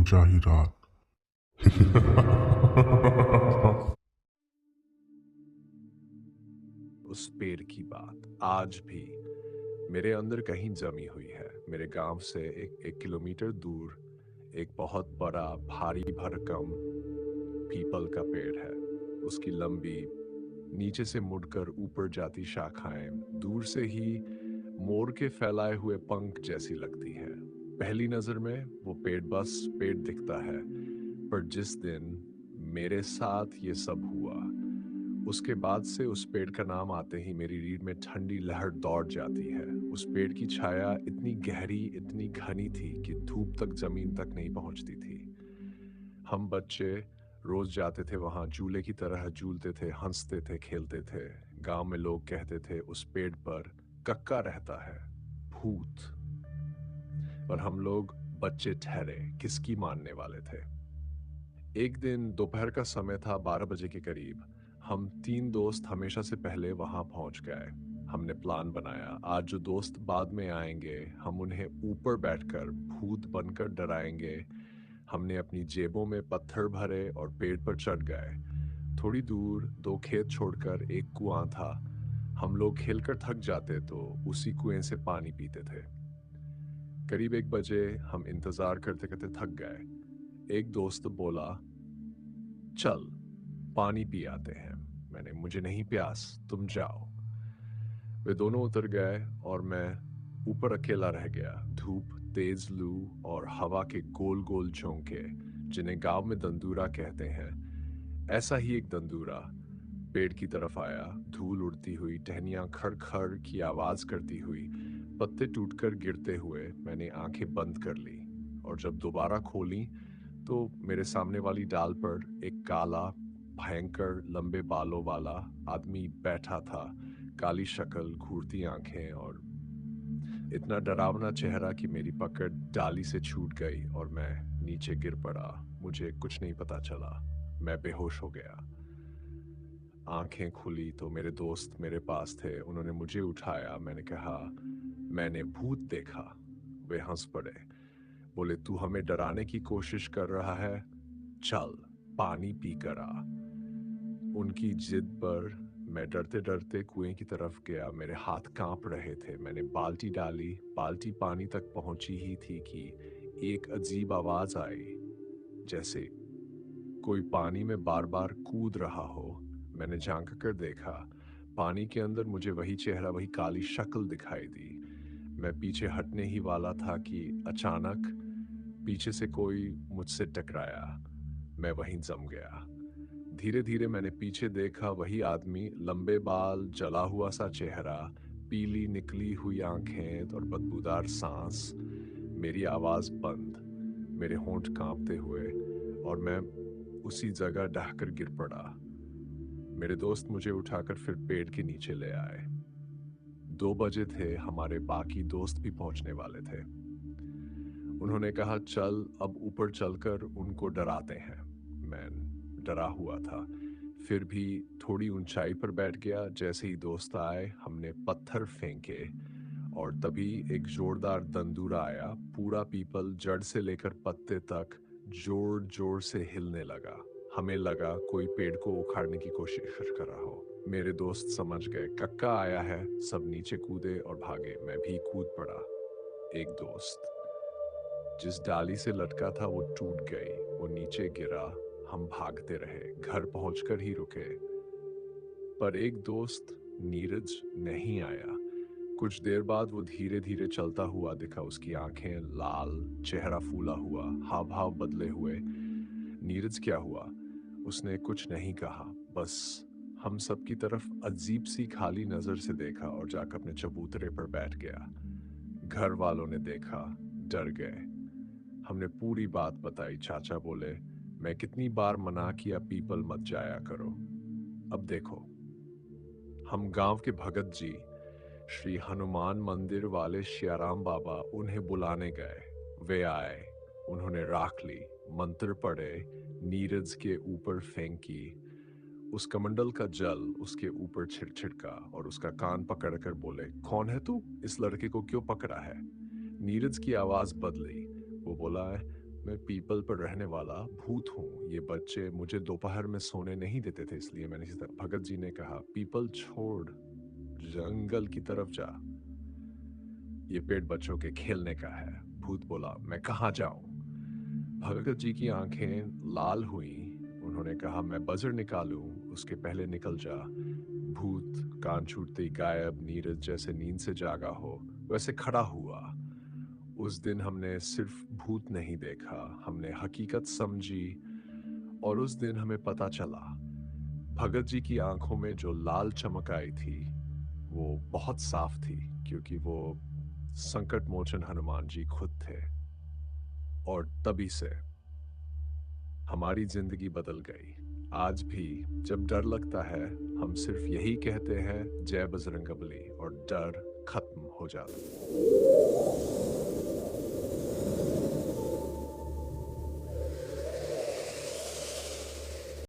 समझा ही रात। उस पेड़ की बात आज भी मेरे अंदर कहीं जमी हुई है। मेरे गांव से एक किलोमीटर दूर एक बहुत बड़ा भारी भरकम पीपल का पेड़ है। उसकी लंबी नीचे से मुड़कर ऊपर जाती शाखाएं दूर से ही मोर के फैलाए हुए पंख जैसी लगती है। पहली नजर में वो पेड़ बस पेड़ दिखता है, पर जिस दिन मेरे साथ ये सब हुआ उसके बाद से उस पेड़ का नाम आते ही मेरी रीढ़ में ठंडी लहर दौड़ जाती है। उस पेड़ की छाया इतनी गहरी इतनी घनी थी कि धूप तक जमीन तक नहीं पहुंचती थी। हम बच्चे रोज जाते थे वहां, झूले की तरह झूलते थे, हंसते थे, खेलते थे। गांव में लोग कहते थे उस पेड़ पर कक्का रहता है, भूत। पर हम लोग बच्चे ठहरे, किसकी मानने वाले थे। एक दिन दोपहर का समय था, 12 बजे के करीब। हम तीन दोस्त हमेशा से पहले वहां पहुंच गए। हमने प्लान बनाया, आज जो दोस्त बाद में आएंगे हम उन्हें ऊपर बैठकर भूत बनकर डराएंगे। हमने अपनी जेबों में पत्थर भरे और पेड़ पर चढ़ गए। थोड़ी दूर दो खेत छोड़कर एक कुआं था। हम लोग खेलकर थक जाते तो उसी कुएं से पानी पीते थे। करीब 1 बजे हम इंतजार करते करते थक गए। एक दोस्त बोला, चल पानी पी आते हैं। मुझे नहीं प्यास, तुम जाओ। वे दोनों उतर गए और मैं ऊपर अकेला रह गया। धूप, तेज लू और हवा के गोल गोल झोंके, जिन्हें गांव में दंदूरा कहते हैं, ऐसा ही एक दंदूरा पेड़ की तरफ आया। धूल उड़ती हुई, टहनियां खड़ खड़ की आवाज करती हुई, पत्ते टूटकर गिरते हुए मैंने आंखें बंद कर ली। और जब दोबारा खोली तो मेरे सामने वाली डाल पर एक काला, भयंकर, लंबे बालों वाला आदमी बैठा था। काली शक्ल, घूरती आंखें और इतना डरावना चेहरा कि मेरी पकड़ डाली से छूट गई और मैं नीचे गिर पड़ा। मुझे कुछ नहीं पता चला, मैं बेहोश हो गया। आंखें खुली तो मेरे दोस्त मेरे पास थे। उन्होंने मुझे उठाया। मैंने कहा, मैंने भूत देखा। वे हंस पड़े, बोले, तू हमें डराने की कोशिश कर रहा है, चल पानी पी कर आ। उनकी जिद पर मैं डरते डरते कुएं की तरफ गया। मेरे हाथ कांप रहे थे। मैंने बाल्टी डाली, बाल्टी पानी तक पहुंची ही थी कि एक अजीब आवाज आई, जैसे कोई पानी में बार बार कूद रहा हो। मैंने झांक कर देखा, पानी के अंदर मुझे वही चेहरा, वही काली शक्ल दिखाई दी। मैं पीछे हटने ही वाला था कि अचानक पीछे से कोई मुझसे टकराया। मैं वहीं जम गया। धीरे धीरे मैंने पीछे देखा, वही आदमी, लंबे बाल, जला हुआ सा चेहरा, पीली निकली हुई आंखें और बदबूदार सांस। मेरी आवाज बंद, मेरे होंठ कांपते हुए, और मैं उसी जगह ढहकर गिर पड़ा। मेरे दोस्त मुझे उठाकर फिर पेड़ के नीचे ले आए। 2 बजे थे, हमारे बाकी दोस्त भी पहुंचने वाले थे। उन्होंने कहा, चल अब ऊपर चलकर उनको डराते हैं। मैं डरा हुआ था, फिर भी थोड़ी ऊंचाई पर बैठ गया। जैसे ही दोस्त आए हमने पत्थर फेंके और तभी एक जोरदार दंदूरा आया। पूरा पीपल जड़ से लेकर पत्ते तक जोर जोर से हिलने लगा। हमें लगा कोई पेड़ को उखाड़ने की कोशिश कर रहा हो। मेरे दोस्त समझ गए कक्का आया है, सब नीचे कूदे और भागे। मैं भी कूद पड़ा। एक दोस्त जिस डाली से लटका था वो टूट गई, वो नीचे गिरा। हम भागते रहे, घर पहुंचकर ही रुके। पर एक दोस्त, नीरज, नहीं आया। कुछ देर बाद वो धीरे धीरे चलता हुआ दिखा। उसकी आंखें लाल, चेहरा फूला हुआ, हाव भाव बदले हुए। नीरज क्या हुआ? उसने कुछ नहीं कहा, बस हम सब की तरफ अजीब सी खाली नजर से देखा और जाकर अपने चबूतरे पर बैठ गया। घर वालों ने देखा, डर गए। हमने पूरी बात बताई। चाचा बोले, मैं कितनी बार मना किया, पीपल मत जाया करो। अब देखो, हम गांव के भगत जी, श्री हनुमान मंदिर वाले श्याराम बाबा, उन्हें बुलाने गए। वे आए, उन्होंने राख ली, मंत्र पढ़े, नीरज के ऊपर फेंकी। उस कमंडल का जल उसके ऊपर छिड़का और उसका कान पकड़कर बोले, कौन है तू? इस लड़के को क्यों पकड़ा है? नीरज की आवाज बदली। वो बोला, मैं पीपल पर रहने वाला भूत हूँ। ये बच्चे मुझे दोपहर में सोने नहीं देते थे, इसलिए मैंने सीधा भगत जी ने कहा, पीपल छोड़, जंगल की तरफ जा। ये पेड़ बच्चों के खेलने का है। भूत बोला, मैं कहाँ जाऊं? भगत जी की आंखें लाल हुईं। उन्होंने कहा, मैं बजर निकालूं, उसके पहले निकल जा। भूत कान छूटते ही गायब, नीरज जैसे नींद से जागा हो वैसे खड़ा हुआ। उस दिन हमने सिर्फ भूत नहीं देखा, हमने हकीकत समझी। और उस दिन हमें पता चला, भगत जी की आंखों में जो लाल चमक आई थी वो बहुत साफ थी, क्योंकि वो संकट मोचन हनुमान जी खुद थे। और तभी से हमारी जिंदगी बदल गई। आज भी जब डर लगता है, हम सिर्फ यही कहते हैं, जय बजरंगबली, और डर खत्म हो जाता है।